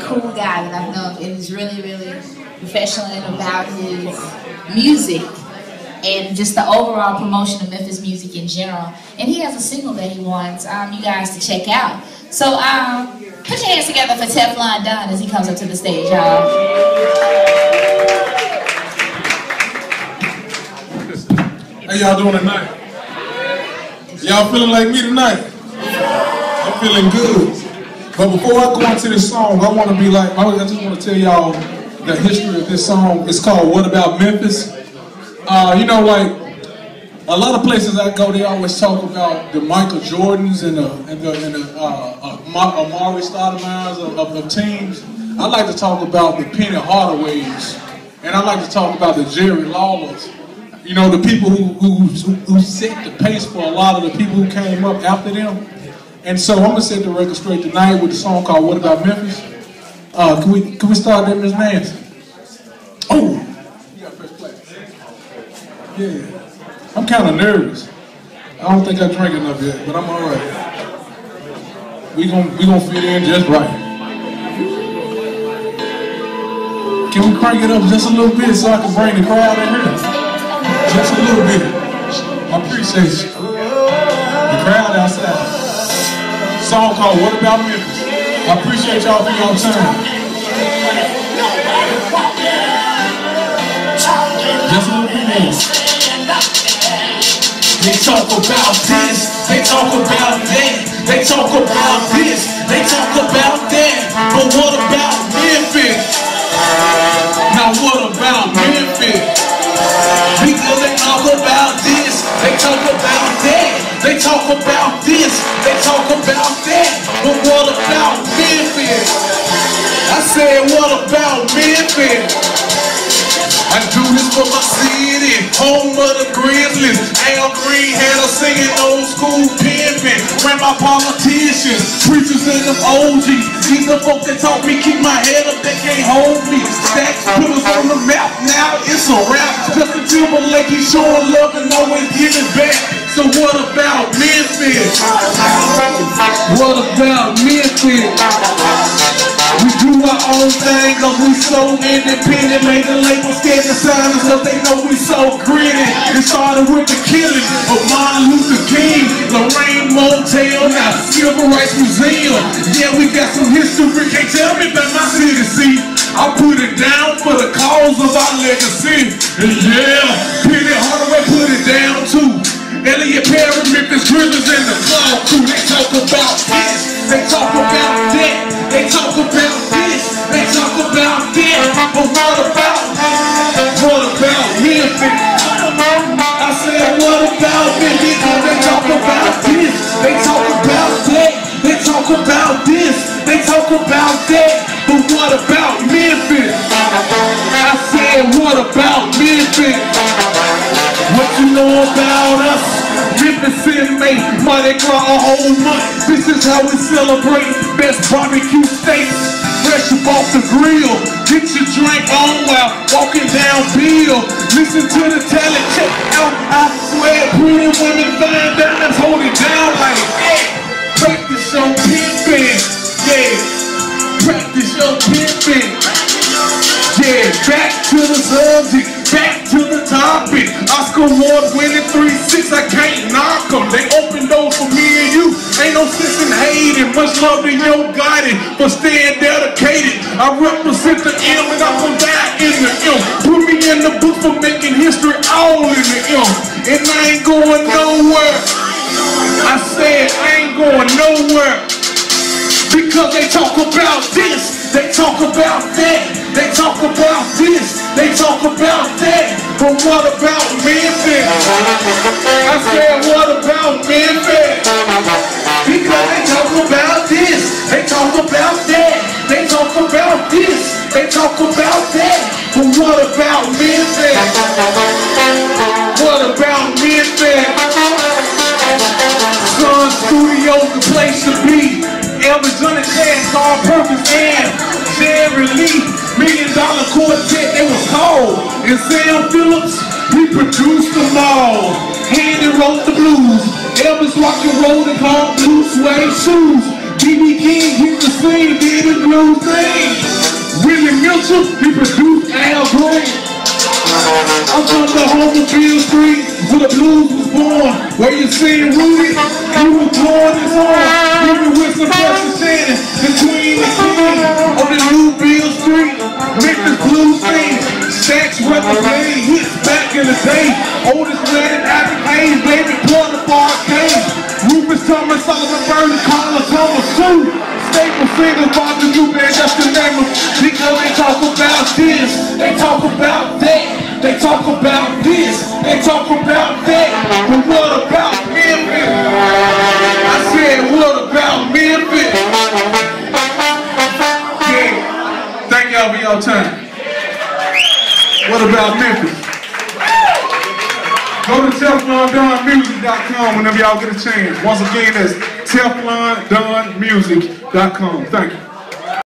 cool guy that I've known, and he's really, really professional and about his music and just the overall promotion of Memphis music in general. And he has a single that he wants you guys to check out. So put your hands together for Teflon Don as he comes up to the stage, y'all. How y'all doing tonight? Y'all feeling like me tonight? I'm feeling good. But before I go into this song, I want to be like, I just want to tell y'all the history of this song. It's called What About Memphis? You know, like, a lot of places I go, they always talk about the Michael Jordans and the Amari Stoudemires of teams. I like to talk about the Penny Hardaways, and I like to talk about the Jerry Lawlers. You know, the people who set the pace for a lot of the people who came up after them. And so I'm gonna set the record straight tonight with a song called "What About Memphis." Can we start there, Miss Nancy? Oh, you got first place. Yeah, I'm kind of nervous. I don't think I drank enough yet, but I'm all right. We gonna fit in just right. Can we crank it up just a little bit so I can bring the crowd in here? Just a little bit. I appreciate you. The crowd outside. Song called What About Memphis. I appreciate y'all for your time. Just a little bit more. They talk about this, they talk about that, they talk about this, they talk about that, but what about Memphis? Now what about Memphis? Because they talk about this, they talk about that, they talk about this, they talk about that, but what about Memphis? I said, what about Memphis? I do this for my city, home of the Grizzlies. Al Green had us singing old school pimping. Ran my politicians, preachers and them OGs. These the folks that taught me keep my head up, they can't hold me. Stacks put us on the map, now it's a rap. Justin Timberlake, he's showing love and always giving back. So what about Memphis? What about Memphis? We do our own thing cause we so independent. Made the label scared to sign us cause they know we so gritty. It started with the killing of Martin Luther King, Lorraine Motel, now Civil Rights Museum. Yeah, we got some history, can't tell me about my city, see. I put it down for the cause of our legacy. And yeah, Penny Hardaway put it down too. Elliot Perry, Memphis Grizzlies, and the Cloud Crew. They talk about this, they talk about that, they talk about this, they talk about that. But what about Memphis? I said, what about Memphis? They talk about this, they talk about that, they talk about this, they talk about that. But what about Memphis? I said, what about Memphis? What you know about us? Memphis in May, Mardi Gras a whole month. This is how we celebrate best barbecue steaks. Fresh up off the grill. Get your drink on while walking down Bill. Listen to the talent, check out. I swear, pretty women, fine diamonds, hold it down like, hey, practice your pimping, yeah. Practice your pimping. Yeah, back to the subject, back to the topic. Oscar Award winning 3-6, I can't knock them. They open doors for me and you. Ain't no sense in hating. Much love to your guidance for staying dedicated. I represent the M and I'm gonna die in the M. Put me in the book for making history all in the M. And I ain't going nowhere. I said I ain't going nowhere. Because they talk about this, they talk about that, they talk about this, they talk about that. But what about Memphis? I said, what about Memphis? Because they talk about this, they talk about that, they talk about this, they talk about that. But what about Memphis? What about Memphis? Sun Studios, the place to be. Elvis Johnny Class, Carl Perkins, and Jerry Lee. $1 Million Quartet, they was called. And Sam Phillips, he produced them all. Handy wrote the blues. Elvis rock and roll, they called blue suede shoes. B.B. King hit the scene, did the blue thing. Willie Mitchell, he produced Al Green. I'm from the Homerville Street where the blues was born. Where you seen Rudy, he was blowing his horn. Even with some Preston Shannon, the Queen and King on the Newville Street. Memphis blues scene, Stacks record playing hits back in the day. Oldest man in African Hayes, baby, blood of arcade. Rufus Thomas, Sullivan Burton, Carla Thomas, Sue. Staple singers, Bob the New Band, that's the name of. Because they talk about this, they talk about that. They talk about this, they talk about that. But what about Memphis? I said, what about Memphis? Yeah, thank y'all for your time. What about Memphis? Go to TeflonDonMusic.com whenever y'all get a chance. Once again, that's TeflonDonMusic.com. Thank you.